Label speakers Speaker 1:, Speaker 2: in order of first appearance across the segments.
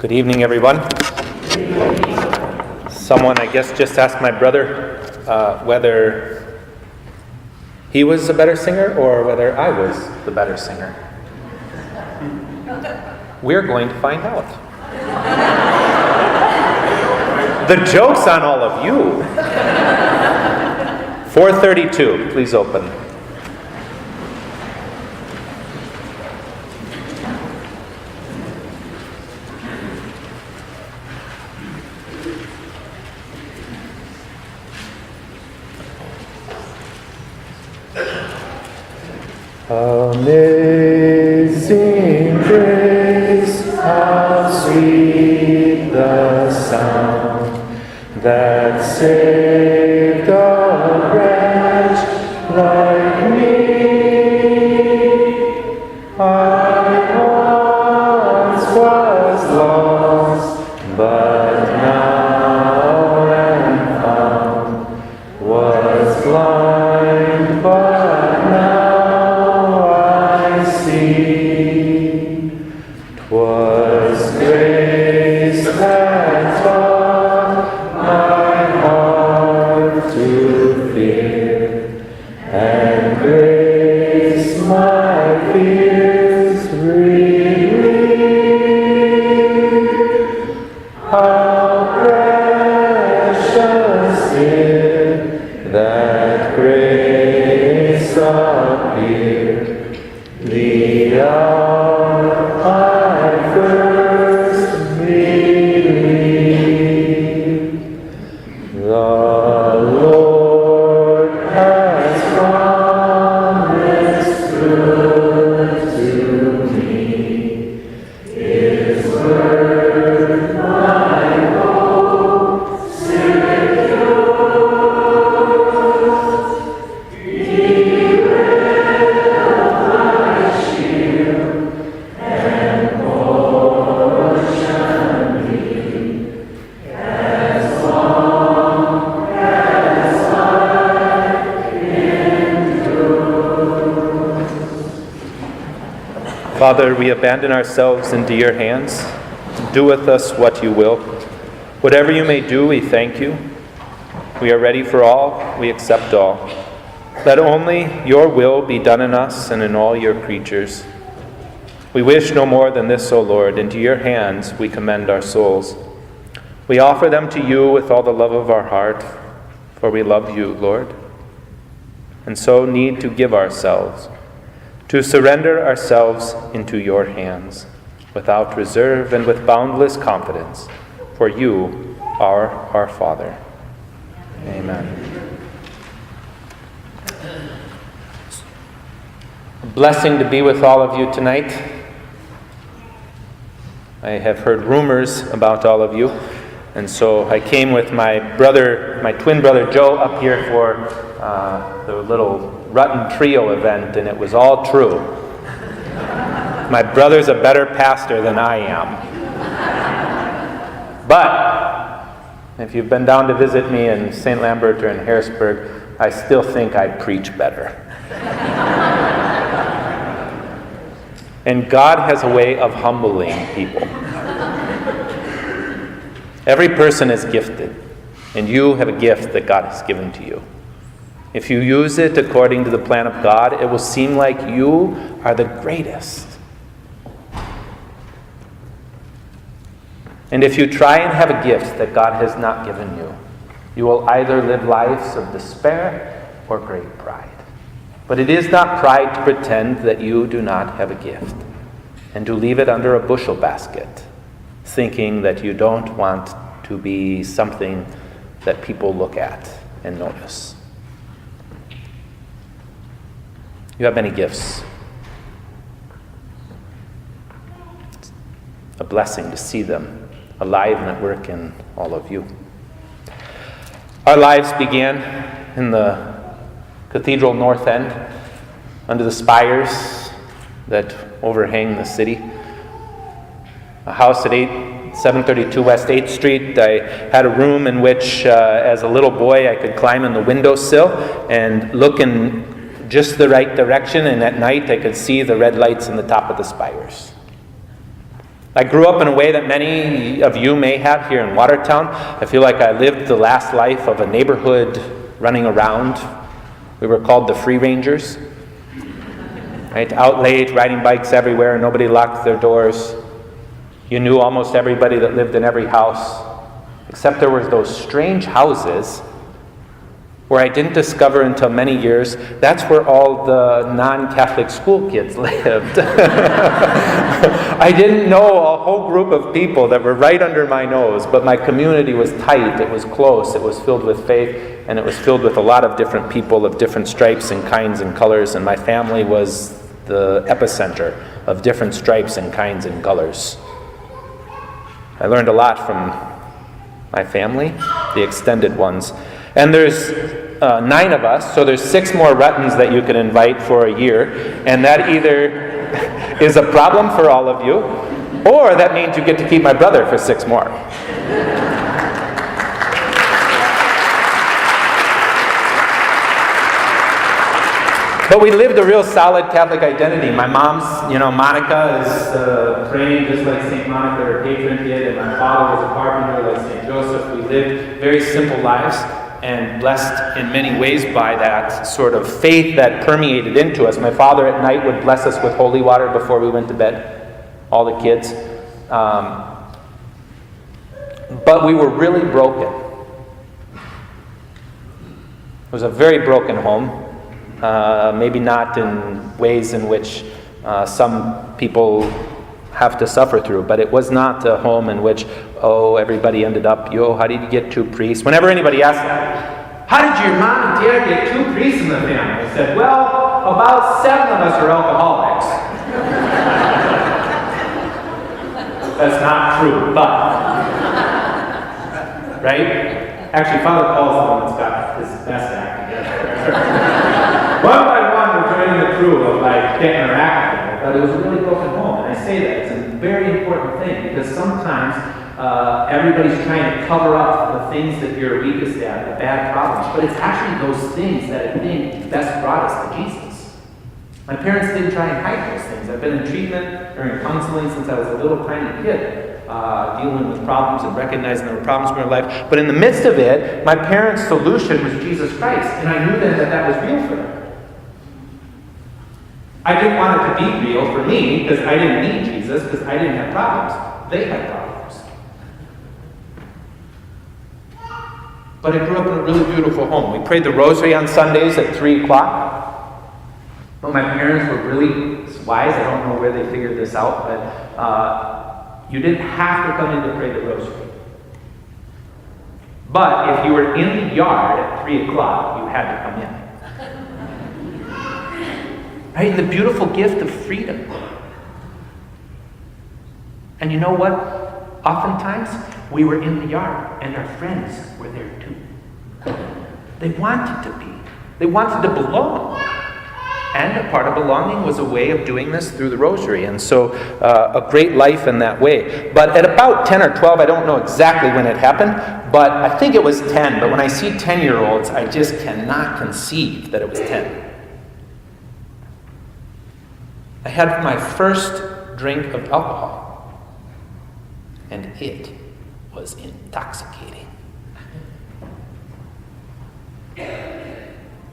Speaker 1: Good evening, everyone. Someone, I guess, just asked my brother whether he was a better singer or whether I was the better singer. We're going to find out. The joke's on all of you. 432, please open. Amazing grace, how sweet the sound that saved a wretch like me. I once was lost, but now am found, was blind, but now 'twas grace that taught my heart to fear, and grace my fears relieved. How precious did that grace appear, the hour I first believed. The Lord has promised good to me. His word my hope secures. He will my shield and portion me, as long as life endures. Father, we abandon ourselves into your hands. Do with us what you will. Whatever you may do, we thank you. We are ready for all. We accept all. Let only your will be done in us and in all your creatures. We wish no more than this, O Lord. Into your hands we commend our souls. We offer them to you with all the love of our heart, for we love you, Lord, and so need to give ourselves, to surrender ourselves into your hands, without reserve and with boundless confidence, for you are our Father. Amen. A blessing to be with all of you tonight. I have heard rumors about all of you, and so I came with my twin brother Joe up here for the little Rutten trio event, and it was all true. My brother's a better pastor than I am. But if you've been down to visit me in St. Lambert or in Harrisburg, I still think I preach better. And God has a way of humbling people. Every person is gifted, and you have a gift that God has given to you. If you use it according to the plan of God, it will seem like you are the greatest. And if you try and have a gift that God has not given you, you will either live lives of despair or great pride. But it is not pride to pretend that you do not have a gift and to leave it under a bushel basket, thinking that you don't want to be something that people look at and notice. You have many gifts. It's a blessing to see them alive and at work in all of you. Our lives began in the cathedral north end, under the spires that overhang the city. A house at 732 West 8th Street. I had a room in which, as a little boy, I could climb in the windowsill and look in just the right direction, and at night I could see the red lights in the top of the spires. I grew up in a way that many of you may have here in Watertown. I feel like I lived the last life of a neighborhood running around. We were called the Free Rangers. Right? Out late, riding bikes everywhere, nobody locked their doors. You knew almost everybody that lived in every house, except there were those strange houses where I didn't discover until many years, that's where all the non-Catholic school kids lived. I didn't know a whole group of people that were right under my nose, but my community was tight, it was close, it was filled with faith, and it was filled with a lot of different people of different stripes and kinds and colors, and my family was the epicenter of different stripes and kinds and colors. I learned a lot from my family, the extended ones. And there's 9 of us, so there's 6 more Ruttens that you can invite for a year. And that either is a problem for all of you, or that means you get to keep my brother for 6 more. But we lived a real solid Catholic identity. My mom's, Monica is trained just like St. Monica, her patron did, and my father was a carpenter like St. Joseph. We lived very simple lives and blessed in many ways by that sort of faith that permeated into us. My father at night would bless us with holy water before we went to bed, all the kids. But we were really broken. It was a very broken home. Maybe not in ways in which some people have to suffer through, but it was not a home in which, everybody ended up, how did you get 2 priests? Whenever anybody asked that, how did your mom and dad get 2 priests in the family? I said, well, about 7 of us are alcoholics. That's not true, but, right? Actually, Father Paul's the one that's got his best act together. One by one, we're joining the crew of getting our act together, but it was a really broken home. And I say that it's a very important thing because sometimes everybody's trying to cover up the things that you're weakest at, the bad problems, but it's actually those things that I think best brought us to Jesus. My parents didn't try and hide those things. I've been in treatment or in counseling since I was a little tiny kid, dealing with problems and recognizing there were problems in my life. But in the midst of it, my parents' solution was Jesus Christ, and I knew then that that was real for them. I didn't want it to be real for me because I didn't need Jesus because I didn't have problems. They had problems. But I grew up in a really beautiful home. We prayed the rosary on Sundays at 3 o'clock. But my parents were really wise. I don't know where they figured this out, but you didn't have to come in to pray the rosary. But if you were in the yard at 3 o'clock, you had to come in. Right? The beautiful gift of freedom. And you know what? Oftentimes, we were in the yard, and our friends were there too. They wanted to be. They wanted to belong. And a part of belonging was a way of doing this through the rosary. And so, a great life in that way. But at about 10 or 12, I don't know exactly when it happened, but I think it was 10. But when I see 10-year-olds, I just cannot conceive that it was 10. I had my first drink of alcohol, and it was intoxicating.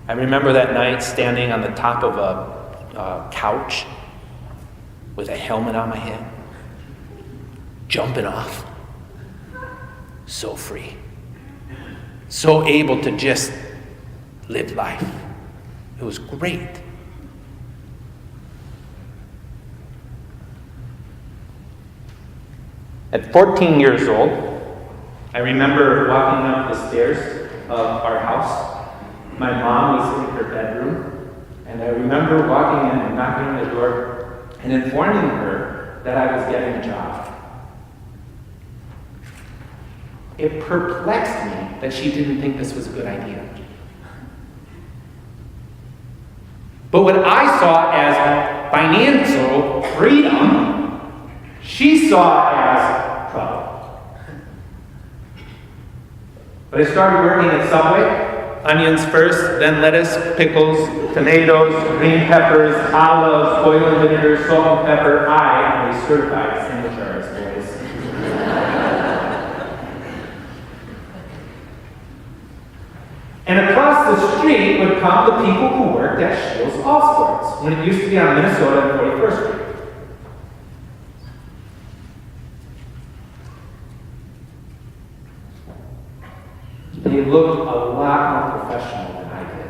Speaker 1: I remember that night standing on the top of a couch with a helmet on my head, jumping off, so free, so able to just live life. It was great. At 14 years old, I remember walking up the stairs of our house. My mom was in her bedroom, and I remember walking in and knocking on the door and informing her that I was getting a job. It perplexed me that she didn't think this was a good idea. But what I saw as financial freedom, she saw as trouble. But I started working at Subway. Onions first, then lettuce, pickles, tomatoes, green peppers, olives, oil and vinegar, salt and pepper. I am a certified sandwich artist. the street would come the people who worked at Shields All Sports, when it used to be on Minnesota and 41st Street. They looked a lot more professional than I did.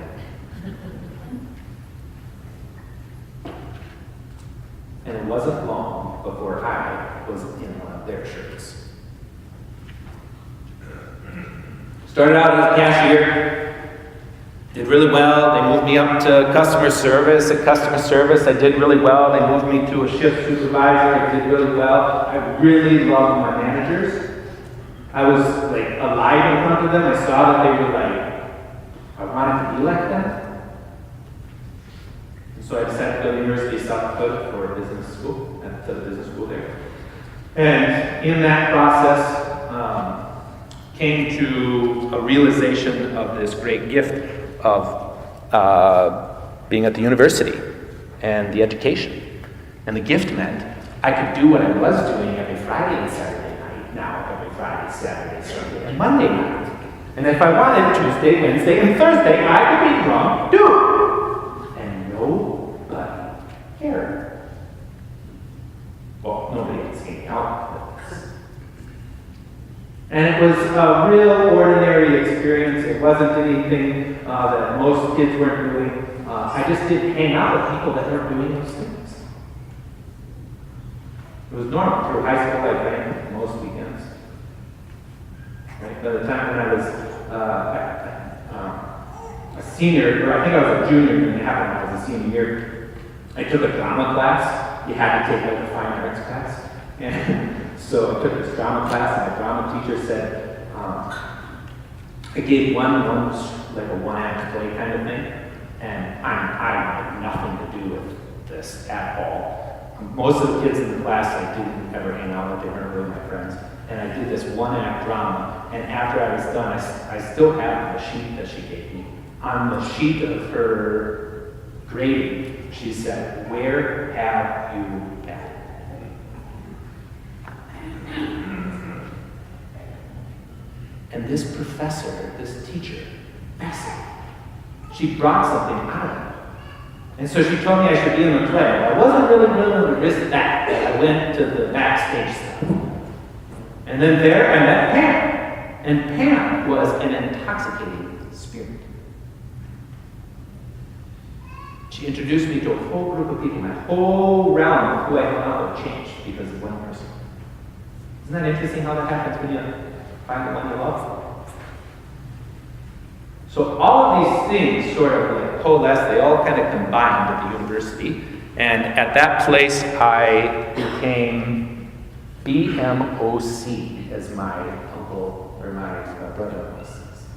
Speaker 1: And it wasn't long before I was in one of their shirts. Started out as a cashier, did really well. They moved me up to customer service. At customer service, I did really well. They moved me to a shift supervisor. I did really well. I really loved my managers. I was like alive in front of them. I saw that they were like, I wanted to be like them. And so I decided to go to the University of South Dakota for business school, at the business school there. And in that process, came to a realization of this great gift of being at the university and the education. And the gift meant I could do what I was doing every Friday and Saturday night, now every Friday, Saturday, Sunday, and Monday night. And if I wanted Tuesday, Wednesday, and Thursday, I could be drunk, do. And nobody cared. Well, nobody had seen me out. And it was a real ordinary experience. It wasn't anything that most kids weren't doing. I just didn't hang out with people that weren't doing those things. It was normal. Through high school, I drank most weekends. Right? By the time when I was a senior, or I think I was a junior when it happened, when I was a senior year, I took a drama class. You had to take like a fine arts class. And so I took this drama class, and my drama teacher said, I gave one like a one-act play kind of thing, and I had nothing to do with this at all. Most of the kids in the class I didn't ever hang out with, they weren't really my friends, and I did this one-act drama, and after I was done, I still have the sheet that she gave me. On the sheet of her grading, she said, "Where have you been?" And this professor, this teacher, fascinated. She brought something out of it. And so she told me I should be in the play. I wasn't really willing to risk that. I went to the backstage stuff. And then there I met Pam. And Pam was an intoxicating spirit. She introduced me to a whole group of people. My whole realm of who I hung out with changed because of one person. Isn't that interesting how that happens when you find the one you love? So all of these things sort of like coalesced, they all kind of combined at the university. And at that place, I became BMOC, as my uncle or my brother says.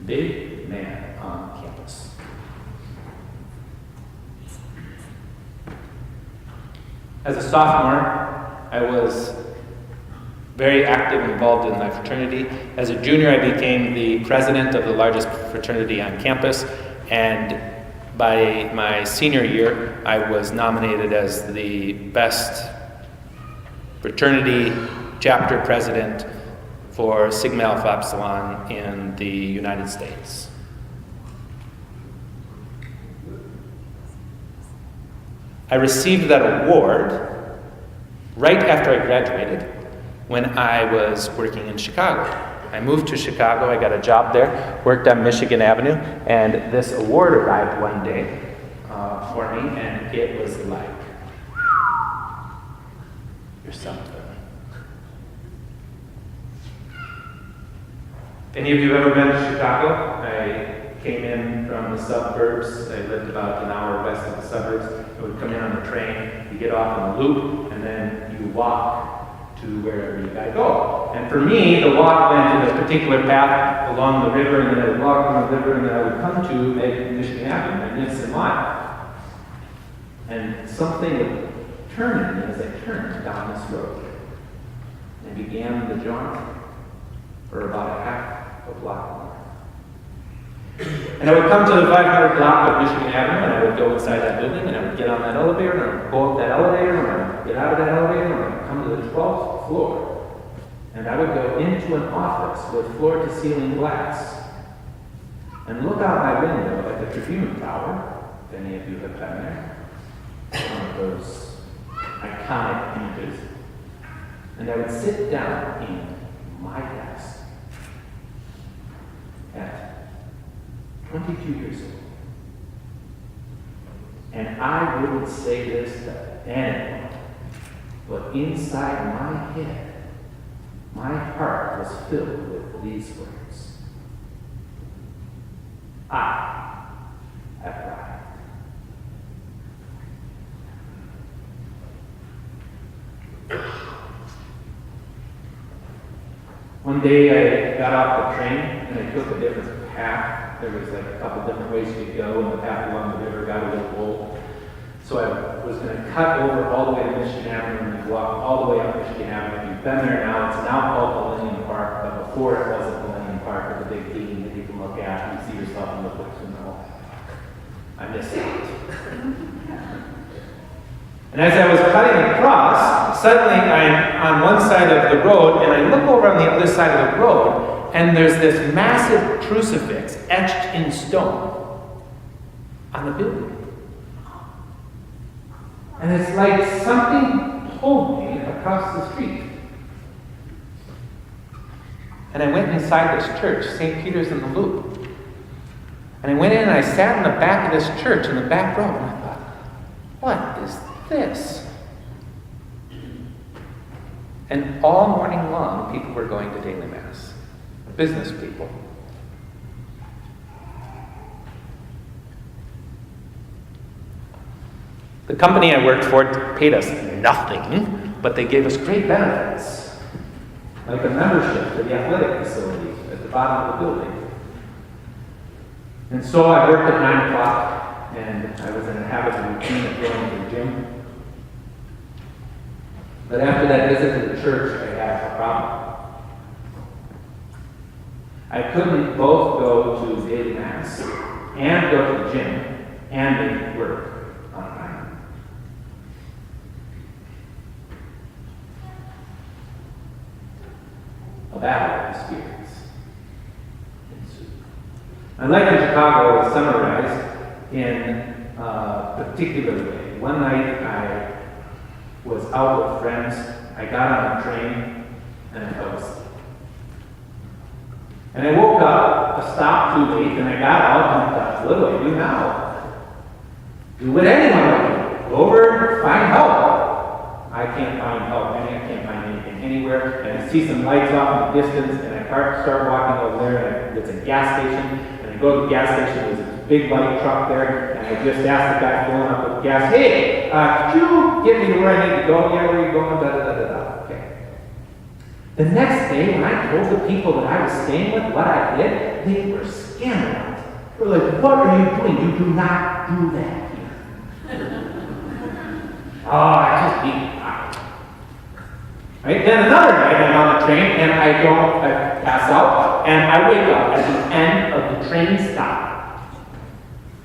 Speaker 1: Big man on campus. As a sophomore, I was very active and involved in my fraternity. As a junior, I became the president of the largest fraternity on campus, and by my senior year, I was nominated as the best fraternity chapter president for Sigma Alpha Epsilon in the United States. I received that award right after I graduated, when I was working in Chicago. I moved to Chicago, I got a job there, worked on Michigan Avenue, and this award arrived one day for me, and it was like, you're something. Any of you ever been to Chicago? I came in from the suburbs. I lived about an hour west of the suburbs. I would come in on the train, you get off on the loop, and then you walk to wherever you gotta go. And for me, the walk went in a particular path along the river, and then I would walk along the river, and then I would come to Michigan Avenue, and Nixon Mile. And something would turn in me as I turned down this road. I began the jaunt for about a half a block long. And I would come to the 500 block of Michigan Avenue, and I would go inside that building, and I would get on that elevator, and I would go up that elevator, and I would get out of that elevator, and I would come to the 12th floor. And I would go into an office with floor-to-ceiling glass. and look out my window at the Tribune Tower, if any of you have been there, one of those iconic images, and I would sit down in my desk at 22 years old, and I wouldn't say this to anyone, but inside my head, my heart was filled with these words: I have arrived. One day I got off the train and I took a different path. There was like a couple different ways you could go, and the path along the river got a little old. So I was going to cut over all the way to Michigan Avenue and walk all the way up Michigan Avenue. If you've been there now, it's now called Millennium Park, but before it wasn't Millennium Park with the big beam that you can look at and see yourself in the books and all. I missed it. And as I was cutting across, suddenly I'm on one side of the road, and I look over on the other side of the road, and there's this massive crucifix etched in stone on the building. And it's like something pulled me across the street. And I went inside this church, St. Peter's in the Loop. And I went in and I sat in the back of this church in the back row, and I thought, what is this? And all morning long, people were going to daily mass. Business people. The company I worked for paid us nothing, but they gave us great benefits, like a membership to the athletic facility at the bottom of the building. And so I worked at 9 o'clock, and I was in a habit of routine of going to the gym. But after that visit to the church, I had a problem. I couldn't both go to daily mass and go to the gym and make work on time. A battle of spirits ensued. My life in Chicago was summarized in a particular way. One night I was out with friends. I got on a train and I fell asleep. And I woke up, I stopped too late, and I got out and I thought, what do I do now? Do what anyone would do. Go over, find help. I can't find help. I can't find anything anywhere. And I see some lights off in the distance, and I start walking over there, and it's a gas station. And I go to the gas station, there's this big light truck there, and I just asked the guy filling up with gas, hey, could you get me to where I need to go? Yeah, where are you going? Da, da, da, da, da. Okay. The next day, when I told the people that I was staying with what I did, they were scandalized. They were like, what are you doing? You do not do that here. Oh, I just beat out. Right? Then another night, I'm on the train, and I pass out, and I wake up at the end of the train stop.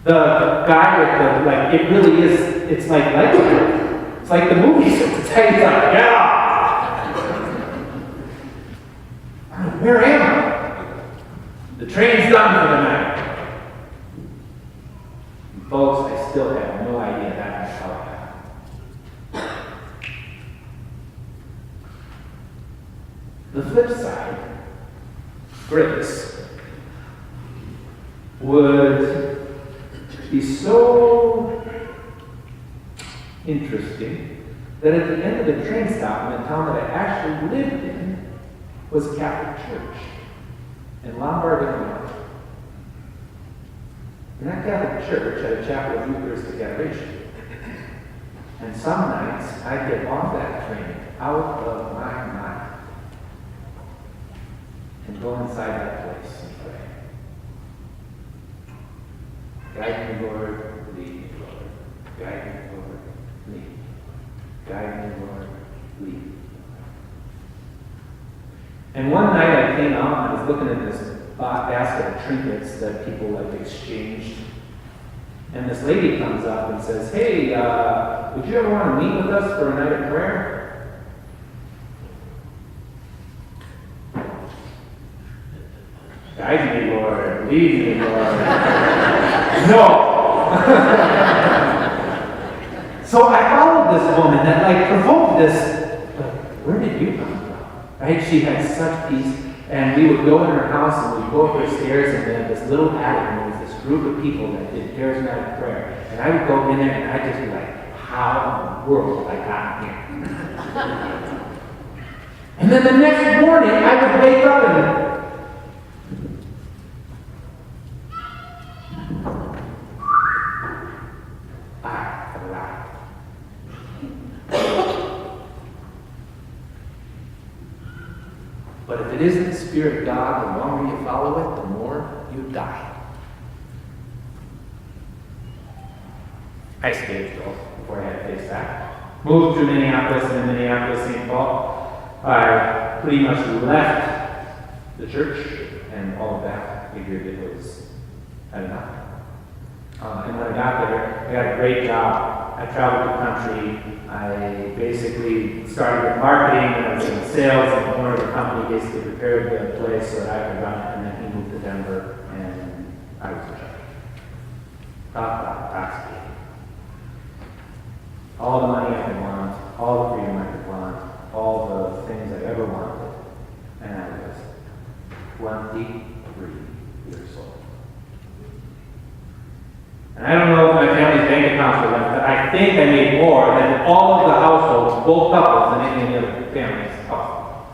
Speaker 1: The guy with the, like, it really is, it's like it's like the movies. It's like, yeah. Where am I? The train's done for the night. And folks, I still have no idea that's how it happened. The flip side, grace, would be so interesting that at the end of the train stop in the town that I actually lived in was a Catholic church in Lombard, Illinois. And that Catholic church had a chapel of Eucharistic adoration. And some nights I'd get off that train out of my mind and go inside that place and pray. Guide me, Lord, lead me, Lord. Guide me, Lord, lead me. Guide me, Lord, lead me. And one night I came out and I was looking at this basket of trinkets that people like exchanged. And this lady comes up and says, hey, would you ever want to meet with us for a night of prayer?
Speaker 2: Guide me, Lord. Lead me, Lord. No! So I followed this woman that like provoked this, like, where did you come from? Right? She had such peace. And we would go in her house and we'd go up her stairs and then this little attic and there was this group of people that did charismatic prayer. And I would go in there and I'd just be like, how in the world I got here? And then the next morning I would wake up and I have arrived. But if it isn't the Spirit of God, the longer you follow it, the more you die. I escaped though, before I had to face that. Moved to Minneapolis, and in Minneapolis, St. Paul, I pretty much left the church and all of that. Figured it was enough. And when I got there, I got a great job. I traveled the country. I basically started with marketing, and I was in sales, and the owner of the company basically prepared the place so that I could run it, and then he moved to Denver, and I was in charge. Talk about intoxicating. All the money I could want, all the freedom I could want, all the things I ever wanted, and I was 23 years old. And I don't know if my family's bank accounts were left, but I think I made more than all of the households, both couples, and any other family's house.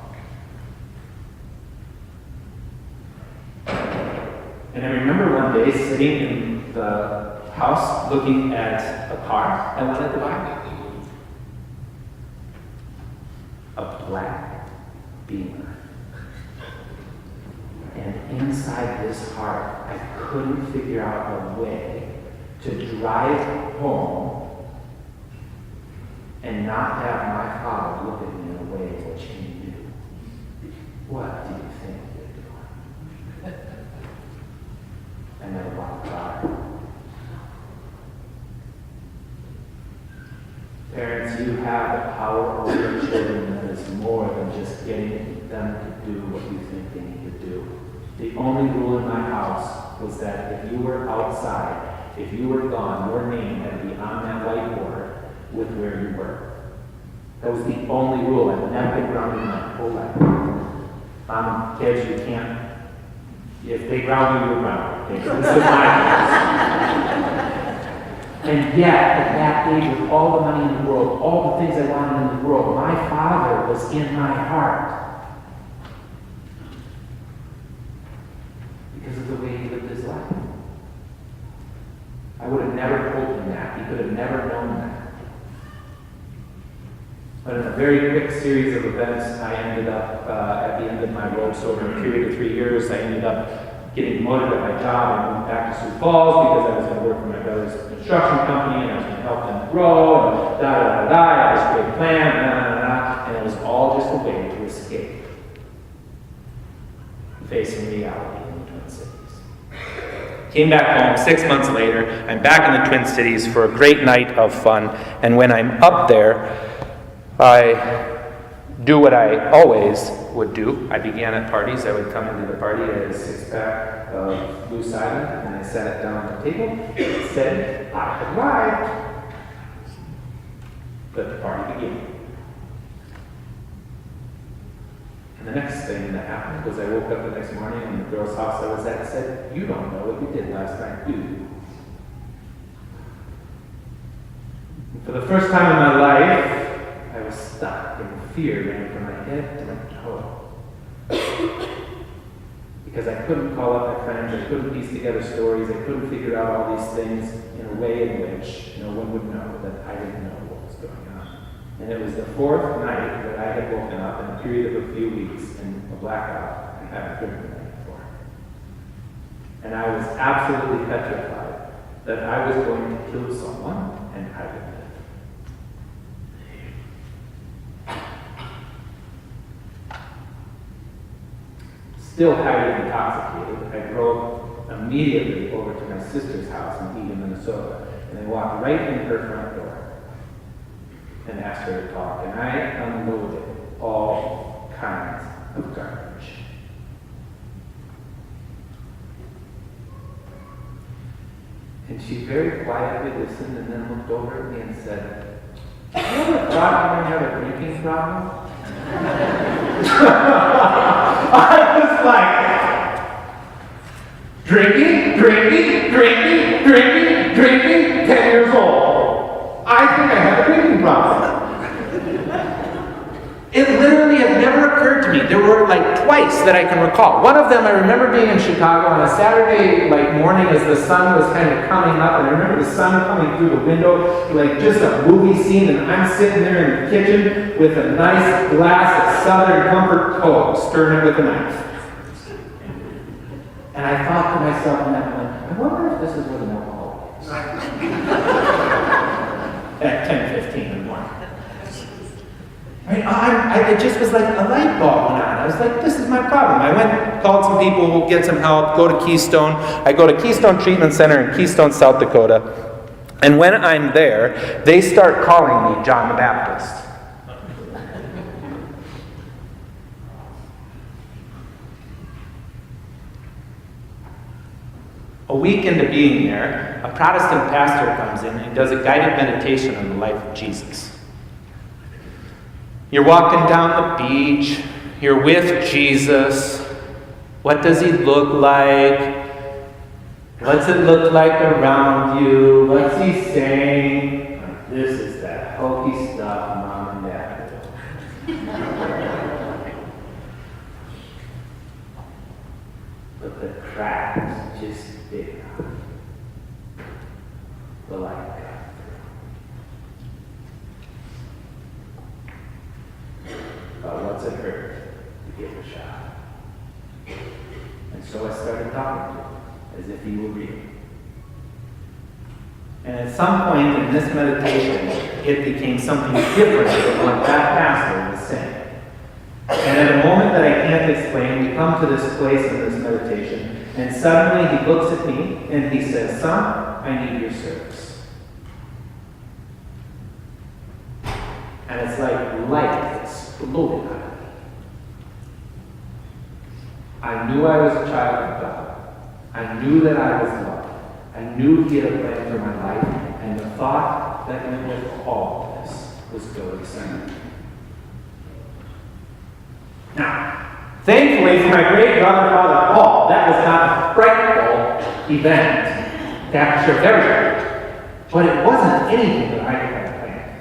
Speaker 2: And I remember one day sitting in the house looking at a car I wanted to buy. A black Beamer. And inside this heart, I couldn't figure out a way to drive home and not have my father look at me in a way which he knew. What do you think you're doing? I never bought a car. Parents, you have the power over your children that is more than just getting them to do what you think they need to do. The only rule in my house was that if you were outside, if you were gone, your name had to be on that whiteboard with where you were. That was the only rule. I've never been grounded in my whole life. Kids, you can't. If they ground you, you're grounded. Okay? This is my house. And yet, at that age, with all the money in the world, all the things I wanted in the world, my father was in my heart. Because of the way he lived his life. I would have never told him that. He could have never known that. But in a very quick series of events, I ended up, at the end of my road, so over a period of 3 years, I ended up getting promoted at my job. I moved back to Sioux Falls because I was going to work for my brother's construction company, and I was going to help them grow, and I had this great plan, and it was all just a way to escape facing reality in the Twin Cities. Came back home 6 months later. I'm back in the Twin Cities for a great night of fun, and when I'm up there, I do what I always would do. I began at parties. I would come into the party, I had a 6-pack of Loose Island, and I sat it down at the table and said, I have arrived. Let the party begin. And the next thing that happened was I woke up the next morning and the girl's house I was at said, you don't know what you did last night, do you? And for the first time in my life, I was stuck, and fear ran from my head to my toe. Because I couldn't call up my friends, I couldn't piece together stories, I couldn't figure out all these things in a way in which no one would know that I didn't know what was going on. And it was the 4th night that I had woken up in a period of a few weeks in a blackout I hadn't driven the night before. And I was absolutely petrified that I was going to kill someone and I would live. Still highly intoxicated, I drove immediately over to my sister's house in Eagan, Minnesota, and I walked right in her front door and asked her to talk, and I unloaded all kinds of garbage. she very quietly listened and then looked over at me and said, "You ever thought you might have a drinking problem?" I was like, drinking, 10 years old. I think I have a drinking problem. It literally had never occurred to me. There were like twice that I can recall. One of them, I remember being in Chicago on a Saturday morning as the sun was kind of coming up, and I remember the sun coming through the window, like just a movie scene, and I'm sitting there in the kitchen with a nice glass of Southern Comfort Coke, stirring it with a knife. And I thought to myself in that moment, I wonder if this is what an alcoholic is. At 10:15 in the morning. It just was like a light bulb went on. I was like, this is my problem. I went, called some people, get some help, go to Keystone. I go to Keystone Treatment Center in Keystone, South Dakota. And when I'm there, they start calling me John the Baptist. A week into being there, a Protestant pastor comes in and does a guided meditation on the life of Jesus. You're walking down the beach, you're with Jesus. What does he look like? What's it look like around you? What's he saying? This is that hokey stuff Mom and Dad do. But the crack is just big enough. The light got through. But what's it hurt to give it a shot? And so I started talking to him as if he were real. And at some point in this meditation, it became something different than what that pastor was saying. And at a moment that I can't explain, we come to this place in this meditation, and suddenly he looks at me and he says, "Son, I need your service." And it's like light exploded out of me. I knew I was a child of God. I knew that I was loved. I knew he had a plan for my life, and the thought that went with all of this was go to the center. Now, thankfully for my great grandfather Paul, that was not a frightful event to have to share with everybody. But it wasn't anything that I had planned.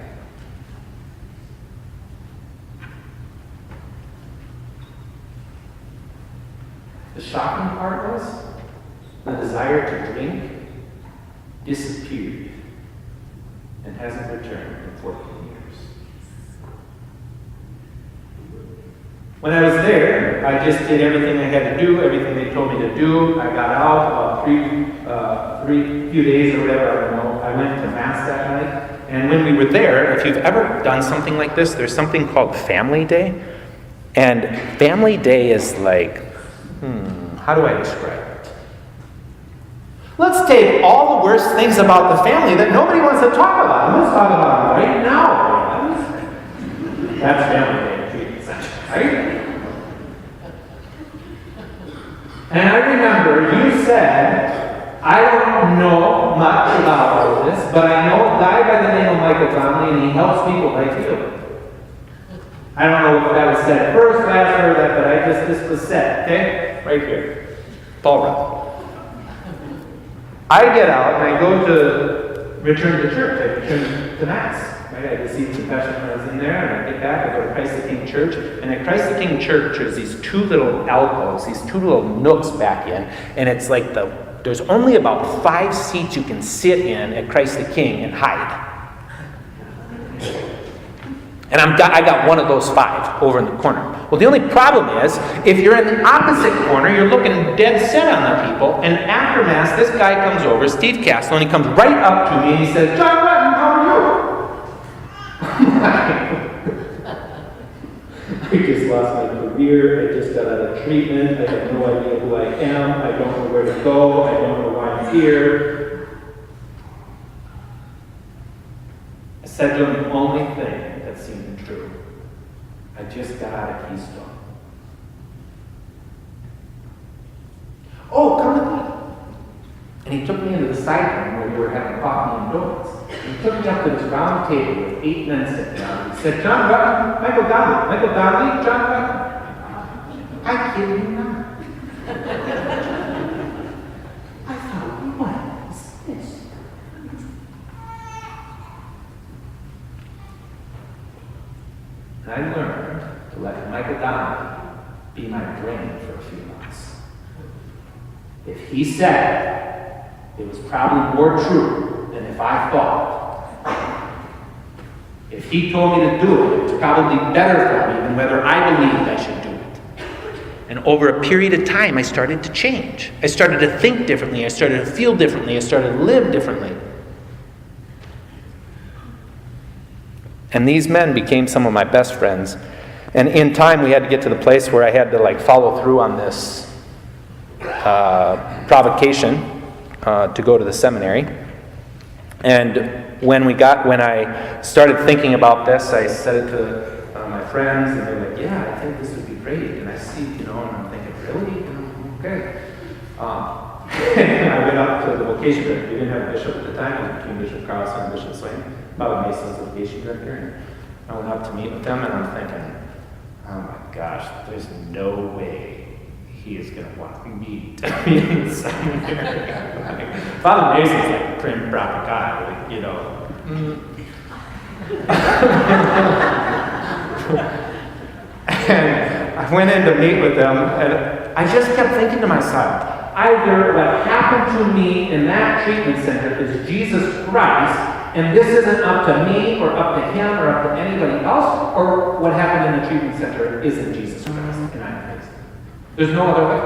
Speaker 2: The shocking part was the desire to drink disappeared and hasn't returned in 14 years. When I was there, I just did everything I had to do, everything they told me to do. I got out about few days or whatever, I don't know. I went to Mass that night. And when we were there, if you've ever done something like this, there's something called Family Day. And Family Day is like, how do I describe it? Let's take all the worst things about the family that nobody wants to talk about. Let's talk about them right now. That's Family Day in treatment center, right? And I remember you said, I don't know much about all this, but I know a guy by the name of Michael Donnelly, and he helps people like you. I don't know if that was said first, last, or that, but this was said, okay? Right here. Paul Rutten. I get out and I go to return to church. I return to Mass. Right? I received confession when I was in there, and I get back, I go to Christ the King Church. And at Christ the King Church, there's these two little alcoves, these two little nooks back in, and it's like there's only about 5 seats you can sit in at Christ the King and hide. And I got one of those 5 over in the corner. Well, the only problem is, if you're in the opposite corner, you're looking dead set on the people, and after Mass, this guy comes over, Steve Castle, and he comes right up to me and he says, "John Rutten, how are you?" I just lost my career, I just got out of treatment, I have no idea who I am, I don't know where to go, I don't know why I'm here. I said to him the only thing that seemed true. I just got out of Keystone. "Oh, come with me." And he took me into the side room and we were having coffee indoors. He took me up to this round table with 8 men sitting down. He said, John Rutten, Michael Donnelly, John Rutten. I kid you not. I thought, what is this? And I learned to let Michael Donnelly be my brain for a few months. If he said it, it was probably more true than if I thought. If he told me to do it, it was probably better for me than whether I believed I should do it. And over a period of time, I started to change. I started to think differently. I started to feel differently. I started to live differently.
Speaker 1: And these men became some of my best friends. And in time, we had to get to the place where I had to follow through on this provocation to go to the seminary. And when I started thinking about this, I said it to my friends, and they were like, "Yeah, I think this would be great." And I see, and I'm thinking, "Really? Okay." And I went up to the vocation director. We didn't have a bishop at the time. It was between Bishop Carlson and Bishop Swain. Bob Mason's the vocation director. And I went up to meet with them, and I'm thinking, oh my gosh, there's no way he is going to want me to be in the seminary. Father Mason's like a prim, proper guy, And I went in to meet with them, and I just kept thinking to myself, either what happened to me in that treatment center is Jesus Christ, and this isn't up to me or up to him or up to anybody else, or what happened in the treatment center isn't Jesus Christ, and I'm innocent. There's no other way.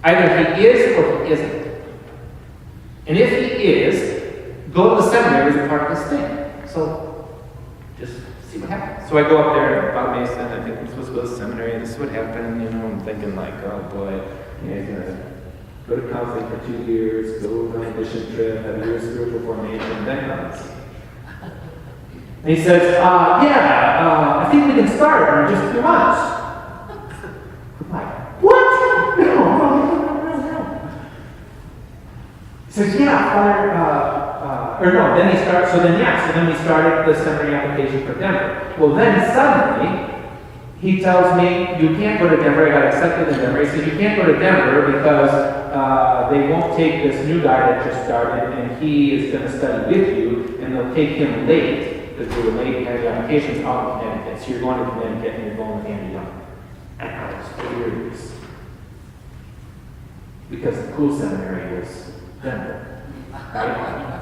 Speaker 1: Either he is or he isn't. And if he is, go to the seminary as a part of this thing. So, just see what happens. So I go up there, and Bob Mason, I think I'm supposed to go to the seminary, and this is what happened, I'm thinking oh boy, he's going to go to counseling for 2 years, go on a mission trip, have a year of spiritual formation, then comes. And he says, I think we can start in just a few months. I'm like, what? No. He says, then we started the seminary application for Denver. Well, then suddenly, he tells me, you can't go to Denver. I got accepted in Denver. He says, you can't go to Denver because they won't take this new guy that just started, and he is going to study with you, and they'll take him late, because we were late and had the applications out in Connecticut. So you're going to Connecticut, and you're going with Andy Young. And I was furious. Because the cool seminary was Denver. Right?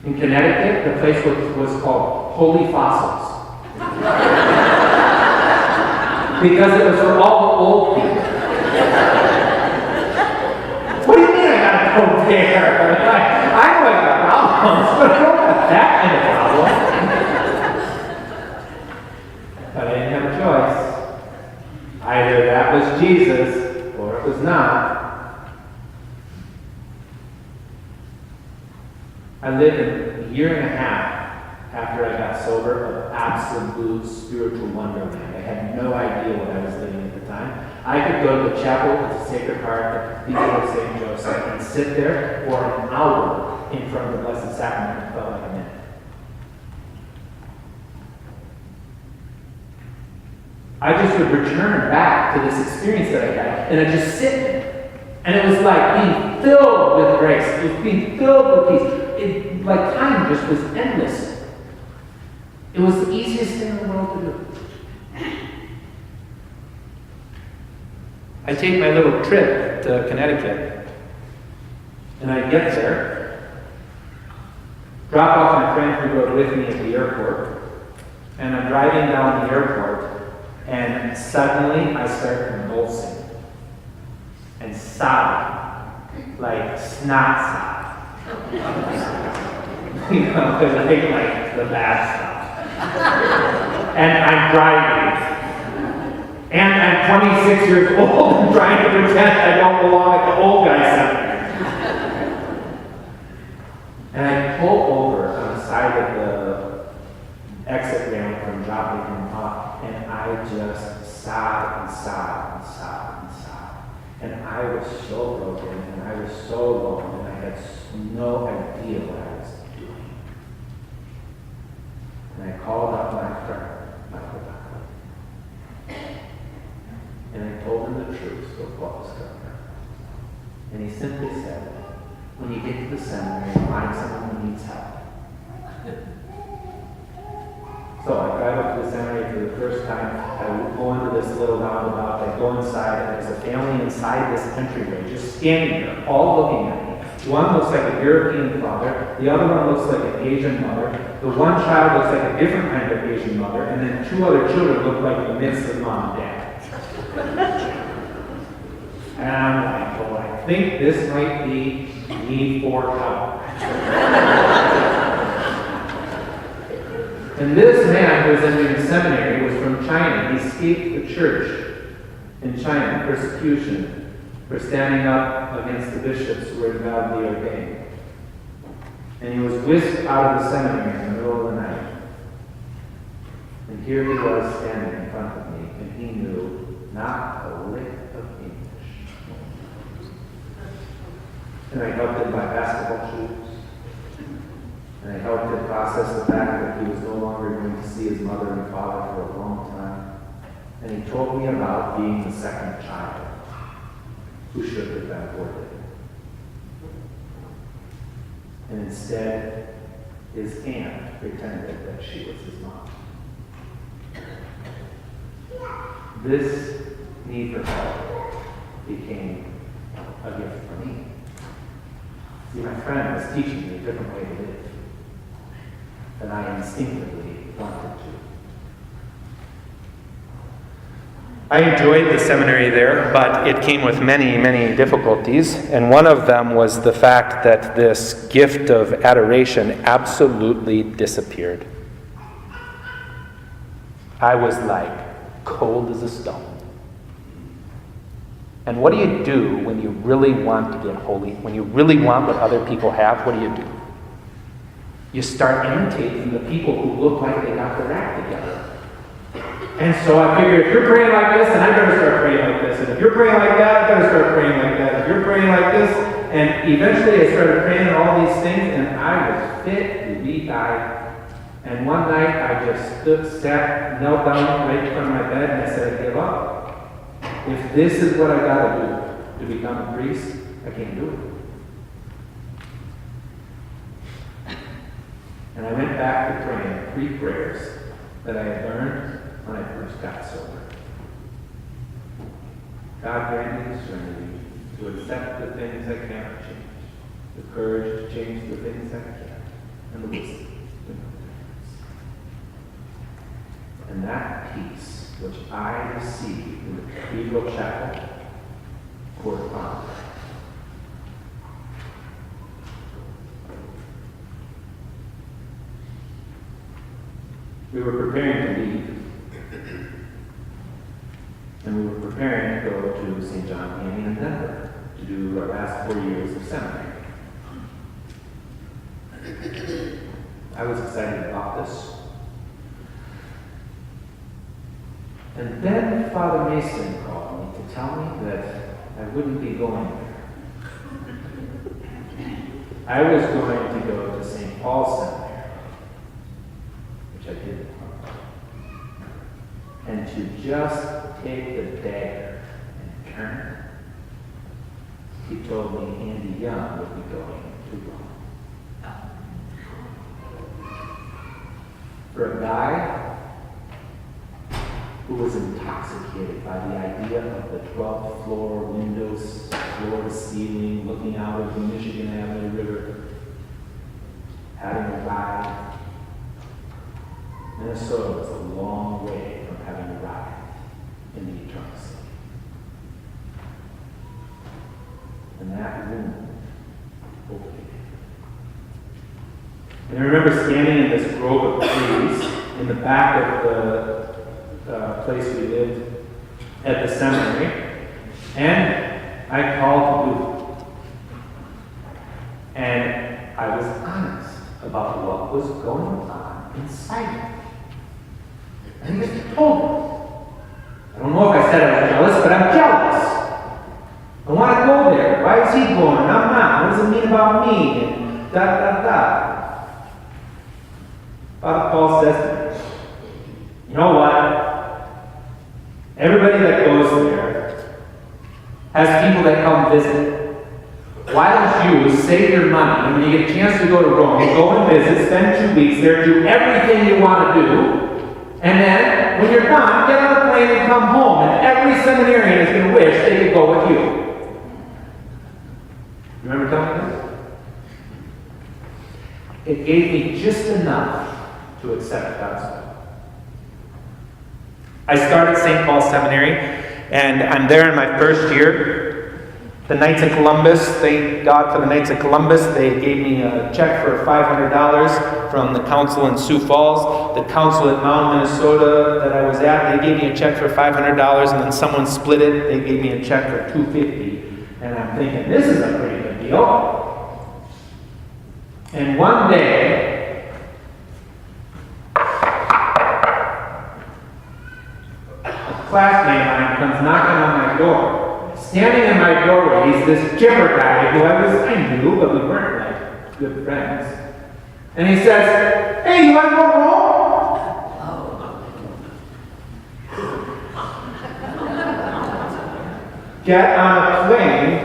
Speaker 1: In Connecticut, the place was called Holy Fossils. Because it was for all the old people. What do you mean I gotta go there? I know I got problems, but I don't have that kind of problem. But I didn't have a choice. Either that was Jesus, or it was not. I lived a year and a half after I got sober of absolute spiritual wonderland. I had no idea what I was living at the time. I could go to the chapel at the Sacred Heart at the Cathedral of St. Joseph and sit there for an hour in front of the Blessed Sacrament and felt like a minute. I just would return back to this experience that I had, and I'd just sit there. And it was like being filled with grace. It was being filled with peace. Time just was endless. It was the easiest thing in the world to do. I take my little trip to Connecticut, and I get there, drop off my friend who rode with me at the airport, and I'm driving down the airport, and suddenly I start convulsing and sobbing, like snot sob. Because I think like the bad stuff. And I'm driving. And I'm 26 years old and trying to pretend I don't belong at the old guy seminary. And I pull over on the side of the exit ramp from dropping him off, and I just sob and sob and sob and sob.
Speaker 2: And I was so broken, and I was so alone, and I had no idea what I was doing. And I called up my friend, Michael Backlund, and I told him the truth of what was going on. And he simply said, when you get to the seminary, find someone who needs help. So I drive up to the seminary for the first time. I go into this little roundabout. I go inside, and there's a family inside this entryway, just standing there, all looking at me. One looks like a European father. The other one looks like an Asian mother. The one child looks like a different kind of Asian mother. And then two other children look like the mix of mom and dad. And I'm like, well, I think this might be need for help. And this man who was entering the seminary was from China. He escaped the church in China, persecution, for standing up against the bishops who were invalidly ordained. And he was whisked out of the seminary in the middle of the night. And here he was standing in front of me, and he knew not a lick of English. And I helped him buy basketball shoes. And I helped him process the fact that he was no longer going to see his mother and father for a long time. And he told me about being the second child who should have been aborted. And instead, his aunt pretended that she was his mom. This need for help became a gift for me. See, my friend was teaching me a different way to live than I instinctively wanted to.
Speaker 1: I enjoyed the seminary there, but it came with many, many difficulties. And one of them was the fact that this gift of adoration absolutely disappeared. I was like cold as a stone. And what do you do when you really want to get holy? When you really want what other people have, what do? You start imitating the people who look like they got their act together. And so I figured, if you're praying like this, then I better start praying like this. And if you're praying like that, I better start praying like that. If you're praying like this, and eventually I started praying all these things, and I was fit to be died. And one night I just sat, knelt down right in front of my bed, and I said, I give up. If this is what I gotta do to become a priest, I can't do it. And I went back to praying 3 prayers that I had learned when I first got sober. God grant me the serenity to accept the things I cannot change, the courage to change the things I can, and the wisdom to know the difference. And that peace which I received in the cathedral chapel corresponded. We were preparing to leave, and we were preparing to go to St. John Canyon in Denver to do our last 4 years of seminary. I was excited about this. And then Father Mason called me to tell me that I wouldn't be going there. I was going to go to St. Paul's Seminary, which I didn't. And to just take the dagger and turn it. He told me Andy Young would be going to Rome. For a guy who was intoxicated by the idea of the 12th floor windows, floor to ceiling, looking out of the Michigan Avenue River, having a ride. Minnesota was a long way from having a ride in the eternal city. And that room opened. And I remember standing in this grove of trees in the back of the place we lived at the seminary, and I called Luke. And I was honest about what was going on inside me. And he just told me. I don't know if I said I was jealous, but I'm jealous.
Speaker 2: Father Paul says to me, you know what? Everybody that goes there has people that come visit. Why don't you save your money, and when you get a chance to go to Rome, go and visit, spend 2 weeks there, do everything you want to do, and then, when you're done, get on a plane and come home, and every seminarian is going to wish they could go with you. Remember telling me this? It gave me just enough to accept God's will. I started St. Paul Seminary, and I'm there in my first year. The Knights of Columbus, thank God for the Knights of Columbus, they gave me a check for $500 from the council in Sioux Falls. The council at Mound, Minnesota that I was at, they gave me a check for $500, and then someone split it, they gave me a check for $250. And I'm thinking, this is a pretty good deal. And one day, a classmate of mine comes knocking on my door. Standing in my doorway, he's this chipper guy who I knew, but we weren't like good friends. And he says, hey, you want to go home? Get on a plane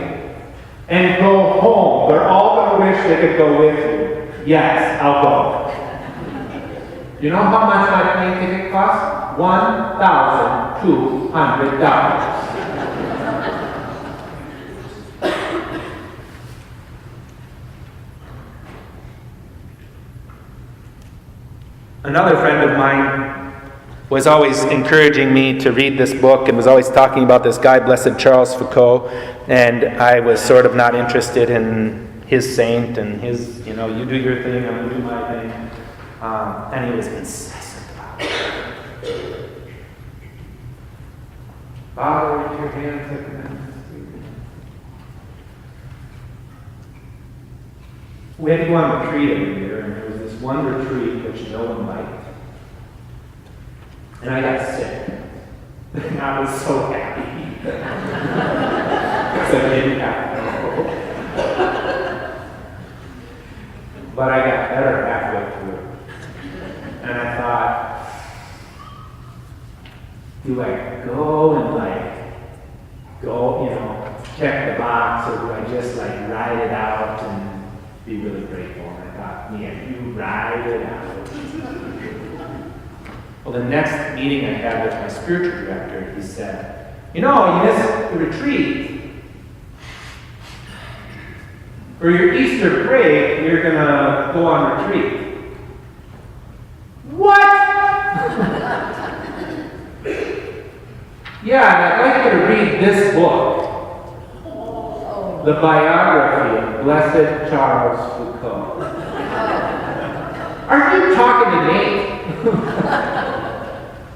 Speaker 2: and go home. They're all going to wish they could go with you. Yes, I'll go. You know how much my plane ticket cost? $1,200. Another friend of mine was always encouraging me to read this book and was always talking about this guy, Blessed Charles Foucault, and I was sort of not interested in his saint and his, you do your thing, I'm going to do my thing. And he was incessant about it. Father, with your hands like we had to go on a retreat every year, and there was this one retreat which no one liked. And I got sick. And I was so happy. Because I didn't have to go. But I got better halfway through. And I thought, do I go and check the box, or do I just ride it out and be really grateful? And I thought, man, you ride it out. Well, the next meeting I had with my spiritual director, he said, you missed the retreat. For your Easter break, you're going to go on retreat. What? Yeah, and I'd like you to read this book. The biography of Blessed Charles Foucault. Are you talking to me?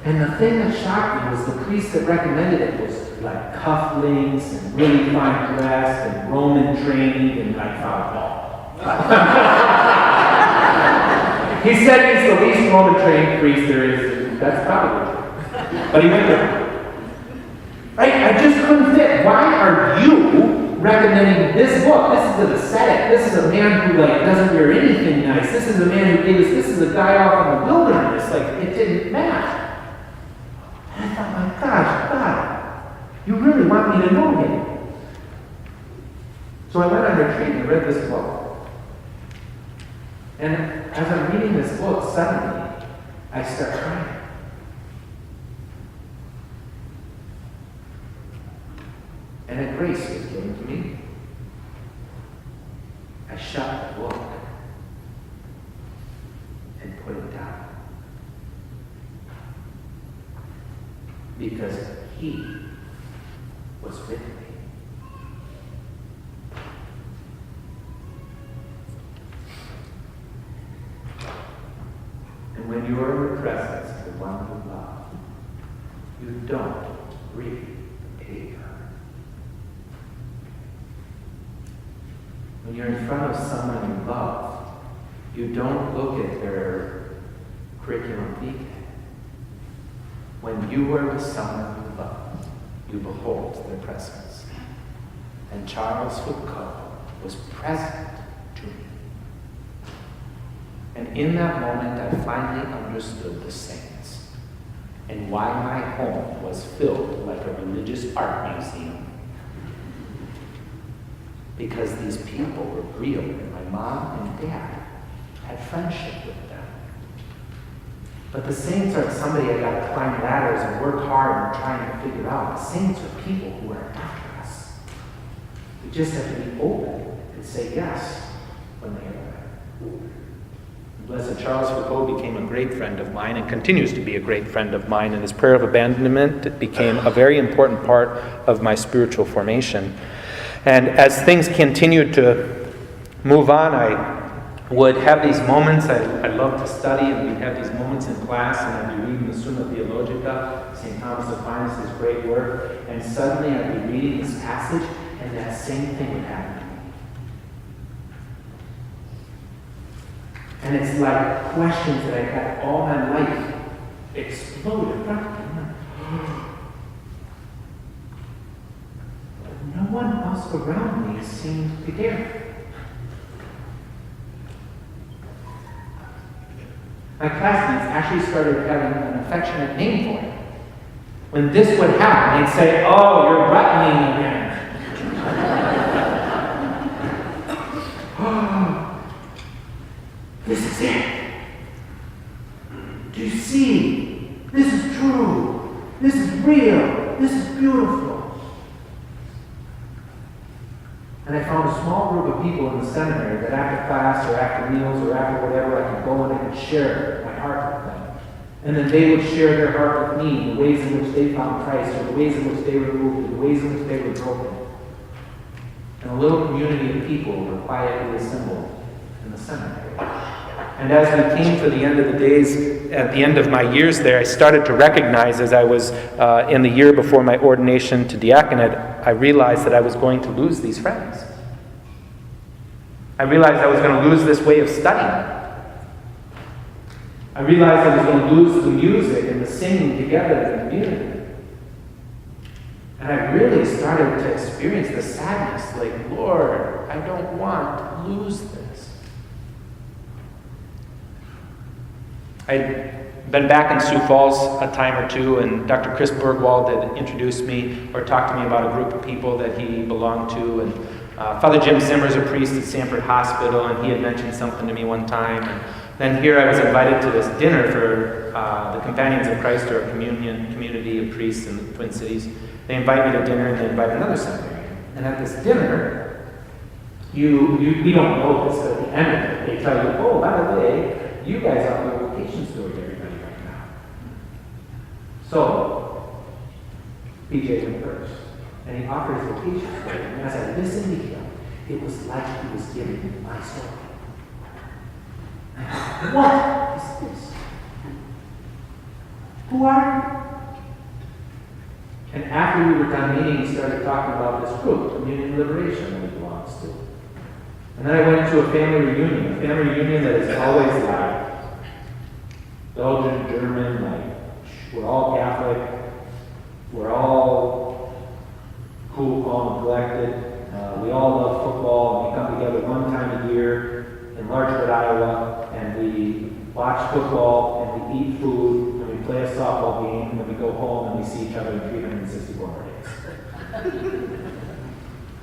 Speaker 2: And the thing that shocked me was the priest that recommended it was like cufflinks and really fine dress and Roman training and Father Paul. He said he's the least Roman trained priest there is. That's probably true. But he went there. Right? I just couldn't fit. Why are you recommending this book? This is an ascetic. This is a man who doesn't wear anything nice. This is a man who gave us, this is a guy off in the wilderness. It didn't match. And I thought, my gosh, God, you really want me to know him. So I went on retreat and read this book. And as I'm reading this book, suddenly I start crying. And a grace was given to me. I shut the book and put it down. Because he was with me. And when you are in the presence of the one you love, you don't read the paper. When you're in front of someone you love, you don't look at their curriculum vitae. When you are with someone you love, you behold their presence. And Charles Foucault was present to me. And in that moment, I finally understood the saints and why my home was filled like a religious art museum. Because these people were real, and my mom and dad had friendship with them. But the saints aren't somebody I got to climb ladders and work hard and trying to figure out. The saints are people who are after us. We just have to be open and say yes when they arrive. Blessed Charles Foucault became a great friend of mine and continues to be a great friend of mine, and his prayer of abandonment became a very important part of my spiritual formation. And as things continued to move on, I would have these moments. I love to study, and we'd have these moments in class, and I'd be reading the Summa Theologica, St. Thomas Aquinas' great work, and suddenly I'd be reading this passage, and that same thing would happen to me. And it's like questions that I've had all my life explode in front of me. No one else around me seemed to care. My classmates actually started having an affectionate name for it. When this would happen, they'd say, "Oh, you're Ruttening again." This is it. Do you see? This is true. This is real. This is beautiful. And I found a small group of people in the seminary that after class or after meals or after whatever, I could go and I could share my heart with them. And then they would share their heart with me, the ways in which they found Christ, or the ways in which they were moved, or the ways in which they were broken. And a little community of people were quietly assembled in the seminary. And as we came to the end of the days, at the end of my years there, I started to recognize, as I was in the year before my ordination to diaconate, I realized that I was going to lose these friends. I realized I was going to lose this way of studying. I realized I was going to lose the music and the singing together in the community. And I really started to experience the sadness, like, Lord, I don't want to lose this. I'd been back in Sioux Falls a time or two, and Dr. Chris Bergwald had introduced me or talked to me about a group of people that he belonged to. And Father Jim Zimmer's a priest at Sanford Hospital, and he had mentioned something to me one time. And then here I was invited to this dinner for the Companions of Christ, or a community of priests in the Twin Cities. They invite me to dinner, and they invite another seminarian. And at this dinner, we don't know this, but at the end of it, they tell you, oh, by the way, you guys are the vocation story to everybody right now. So, PJ went first, and he offered his vocation story. And as I listened to him, it was like he was giving me my story. What is this? Who are you? And after we were done meeting, he started talking about this group, Communion Liberation, that he belongs to. And then I went to a family reunion that is always like Belgian, German, like we're all Catholic, we're all cool, calm, and collected. We all love football, and we come together one time a year in Larchwood, Iowa, and we watch football, and we eat food, and we play a softball game, and then we go home and we see each other in 364 more days.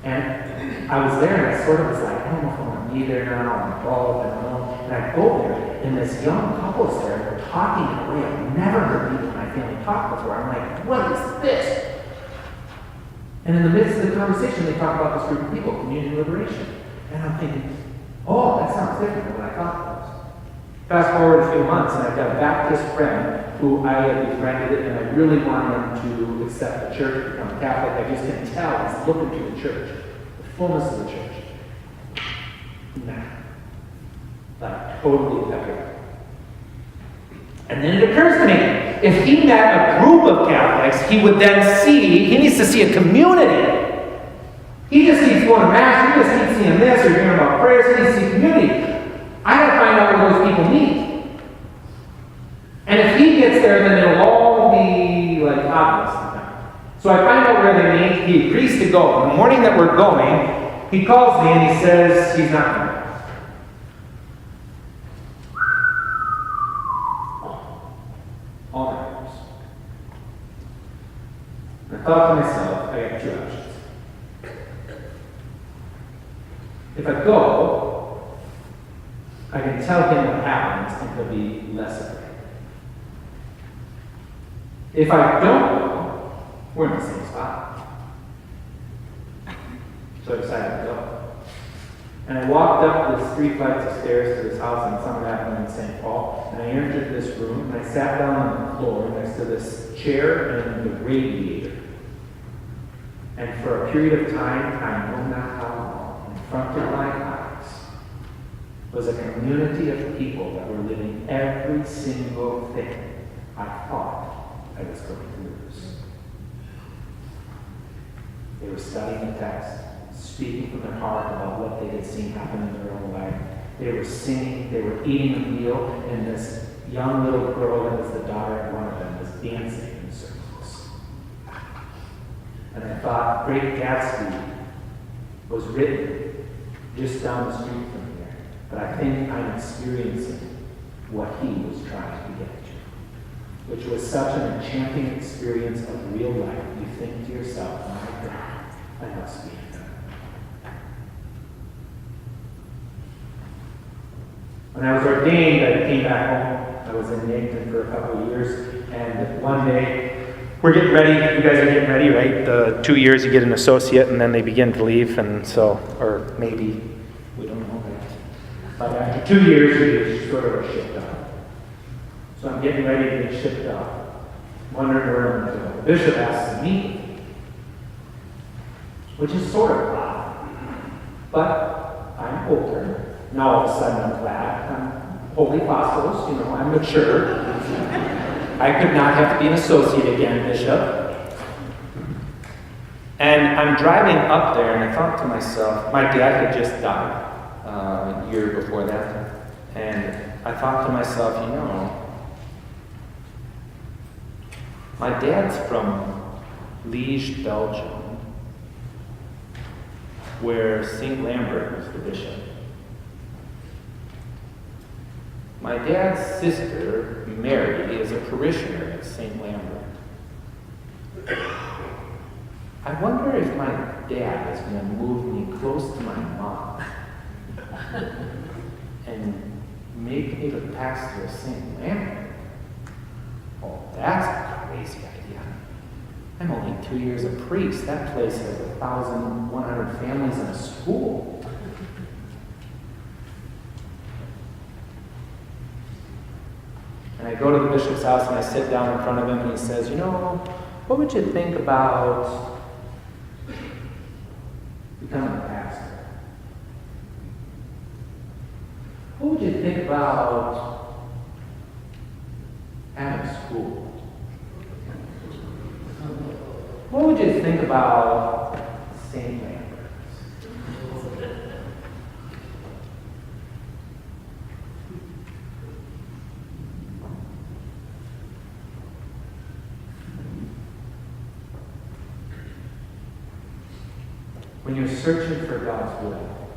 Speaker 2: And I was there, and I sort of was like, I don't know if I want to be there now, I'm involved, I don't know. And I go there, and this young couple's there, and they're talking in a way I've never heard people in my family talk before. I'm like, what is this? And in the midst of the conversation, they talk about this group of people, Communion Liberation. And I'm thinking, oh, that sounds different than what I thought it was. Fast forward a few months, and I've got a Baptist friend who I had befriended, and I really wanted him to accept the church, become Catholic. I just can tell he's looking to the church, the fullness of the church. Nah. Like, totally epic. And then it occurs to me, if he met a group of Catholics, he would then see, he needs to see a community. He just keeps going to Mass, he just keeps seeing this, or hearing about prayers, he needs to see community. I gotta find out where those people meet. And if he gets there, then it'll all be like obvious to them. So I find out where they meet, he agrees to go. On the morning that we're going, he calls me and he says he's not coming. And I thought to myself, I got two options. If I go, I can tell him what happens and he'll be less afraid. If I don't go, we're in the same spot. So I decided to go. And I walked up this 3 flights of stairs to this house on Summer Avenue in St. Paul, and I entered this room, and I sat down on the floor next to this chair and the radiator. And for a period of time, I know not how long, in front of my eyes, was a community of people that were living every single thing I thought I was going to lose. They were studying the text, speaking from their heart about what they had seen happen in their own life. They were singing, they were eating a meal, and this young little girl that was the daughter of one of them was dancing in circles. And I thought, Great Gatsby was written just down the street from here, but I think I'm experiencing what he was trying to get to, which was such an enchanting experience of real life. You think to yourself, my God, I must be in heaven. When I was ordained, I came back home. I was in Yankton for a couple of years, and one day, we're getting ready. You guys are getting ready, right? The 2 years you get an associate, and then they begin to leave, and so, or maybe, we don't know, right? But after 2 years, you sort of are shipped out. So I'm getting ready to get shipped out, wondering where I'm going to go. The bishop asks me, which is sort of odd, but I'm older. Now all of a sudden I'm glad. I'm holy apostles, I'm mature. I could not have to be an associate again, Bishop. And I'm driving up there, and I thought to myself, my dad had just died a year before that. And I thought to myself, my dad's from Liège, Belgium, where St. Lambert was the bishop. My dad's sister, Mary, is a parishioner at St. Lambert. I wonder if my dad is going to move me close to my mom and make me the pastor of St. Lambert. Oh, that's a crazy idea. I'm only 2 years a priest. That place has 1,100 families and a school. And I go to the bishop's house and I sit down in front of him and he says, what would you think about becoming a pastor? What would you think about having a school? What would you think about St. Lambert? When you're searching for God's will,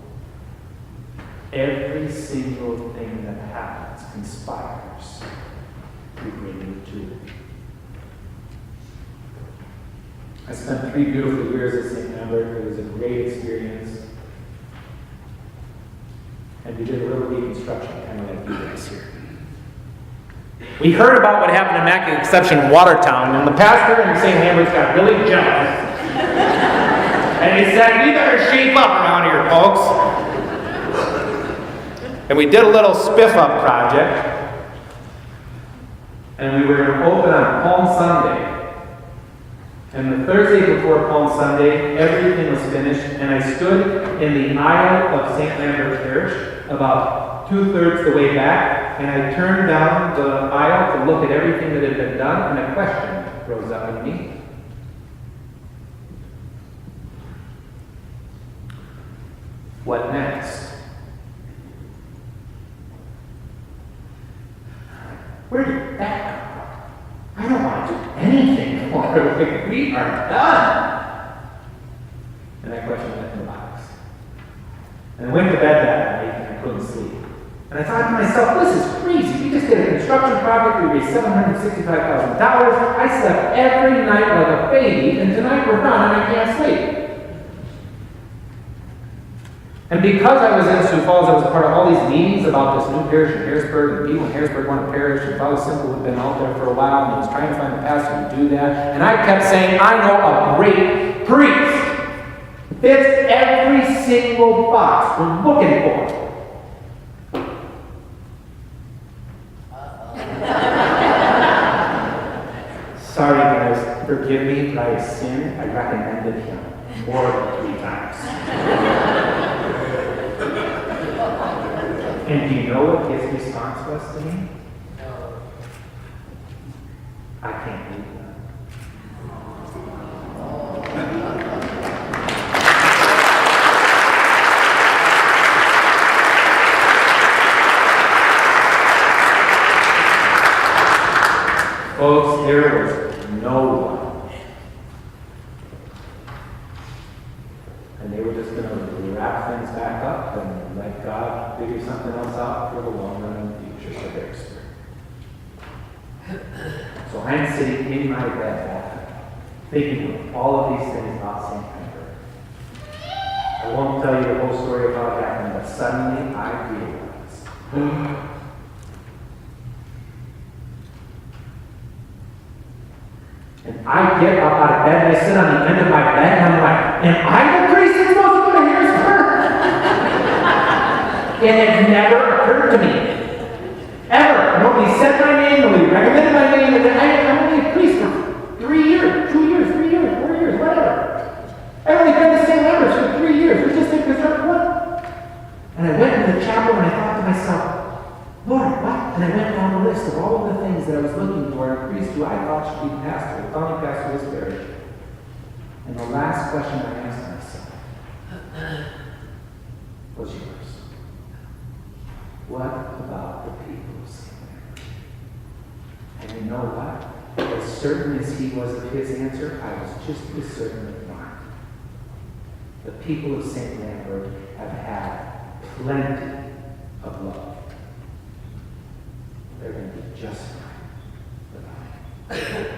Speaker 2: every single thing that happens conspires to bring you to it. I spent 3 beautiful years at St. Lambert. It was a great experience. And we did a little reconstruction, kind of like you guys here. We heard about what happened in Immaculate Conception in Watertown, and the pastor in St. Lambert's got really jealous. And he said, we better shape up around here, folks. And we did a little spiff-up project. And we were going to open on Palm Sunday. And the Thursday before Palm Sunday, everything was finished. And I stood in the aisle of St. Lambert Parish, about 2/3 the way back. And I turned down the aisle to look at everything that had been done. And a question rose up in me. What next? Where did that come from? I don't want to do anything more. Like, we are done. And that question went in the box. And I went to bed that night and I couldn't sleep. And I thought to myself, this is crazy. We just did a construction project. We raised $765,000. I slept every night like a baby, and tonight we're done, and I can't sleep. And because I was in Sioux Falls, I was a part of all these meetings about this new parish in Harrisburg, and people in Harrisburg want a parish, and Father Simple had been out there for a while, and he was trying to find a pastor to do that. And I kept saying, I know a great priest. Fits every single box we're looking for. Sorry guys, forgive me, but I have sinned. I recommended him more than 3 times. And do you know what his response was to me? I can't believe that. Folks, there was no one. And they were just going to wrap things back up and let God figure something else out for the long run in the future for their spirit. So I'm sitting in my bed thinking of all of these things about St. Edward. I won't tell you the whole story about what happened, but suddenly I realized, and I get up out of bed, and I sit on the end of my bed, and I'm like, am I the priest that's supposed to go to Harrisburg? And it never occurred to me. Ever. Nobody said my name, nobody recommended my name, and I'm only a priest for 3 years, 2 years, 3 years, 4 years, whatever. I've only been the same members for 3 years. We just think there's not one. And I went into the chapel, and I thought to myself, Lord, what? And I went down the list of all of the things that I was looking for in a priest who I thought should be pastor, the founding pastor of this parish. And the last question I asked myself was yours. What about the people of St. Edward? And you know what? As certain as he was of his answer, I was just as certain of mine. The people of St. Edward have had plenty of love. They're going to be just fine without it.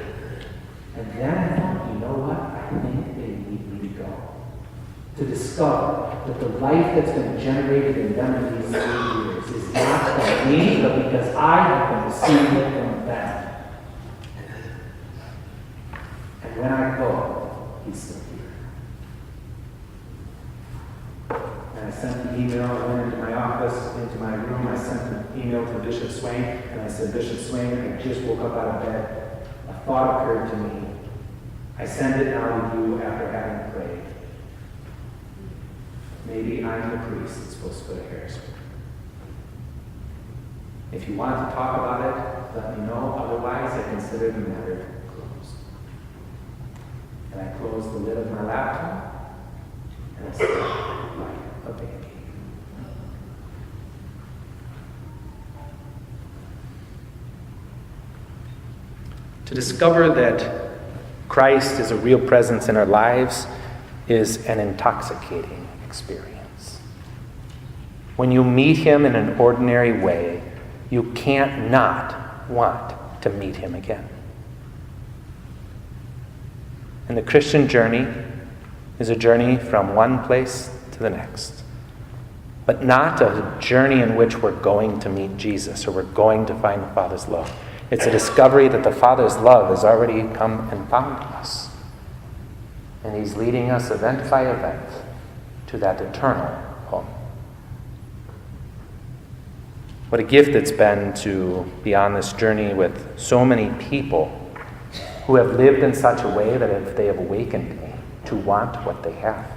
Speaker 2: And then I thought, you know what? I think they need me to go. To discover that the life that's been generated in them in these 3 years is not from me, but because I have been receiving it from them. And when I go, he's still here. And I sent the email, I went into my office, into my room, I sent an email to Bishop Swain, and I said, Bishop Swain, I just woke up out of bed. A thought occurred to me. I send it now to you after having prayed. Maybe I'm the priest that's supposed to go to Harrisburg. If you want to talk about it, let me know. Otherwise, I consider the matter closed. And I closed the lid of my laptop, and I slept like a baby. To discover that Christ is a real presence in our lives is an intoxicating experience. When you meet him in an ordinary way, you can't not want to meet him again. And the Christian journey is a journey from one place to the next, but not a journey in which we're going to meet Jesus or we're going to find the Father's love. It's a discovery that the Father's love has already come and found us. And he's leading us event by event to that eternal home. What a gift it's been to be on this journey with so many people who have lived in such a way that they have awakened me to want what they have.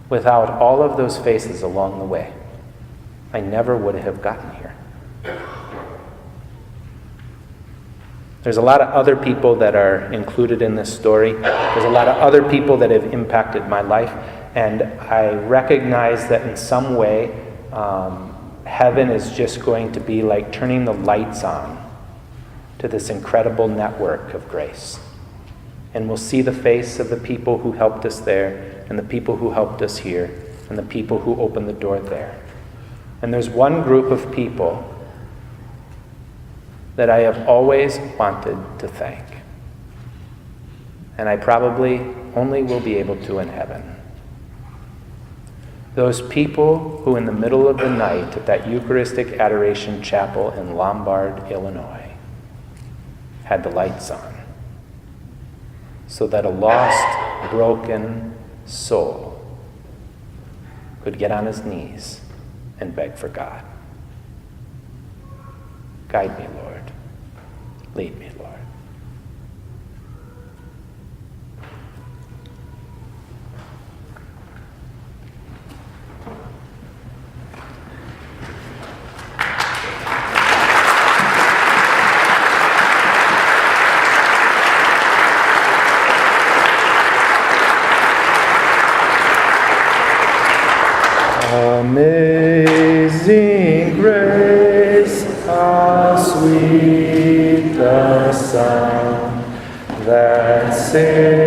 Speaker 2: Without all of those faces along the way, I never would have gotten here. There's a lot of other people that are included in this story. There's a lot of other people that have impacted my life. And I recognize that in some way, heaven is just going to be like turning the lights on to this incredible network of grace. And we'll see the face of the people who helped us there, and the people who helped us here, and the people who opened the door there.
Speaker 1: And there's one group of people that I have always wanted to thank. And I probably only will be able to in heaven. Those people who in the middle of the night at that Eucharistic Adoration Chapel in Lombard, Illinois, had the lights on, so that a lost, broken soul could get on his knees and beg for God. Guide me, Lord. Lead me, Lord. Amazing grace, how sweet the sound that saved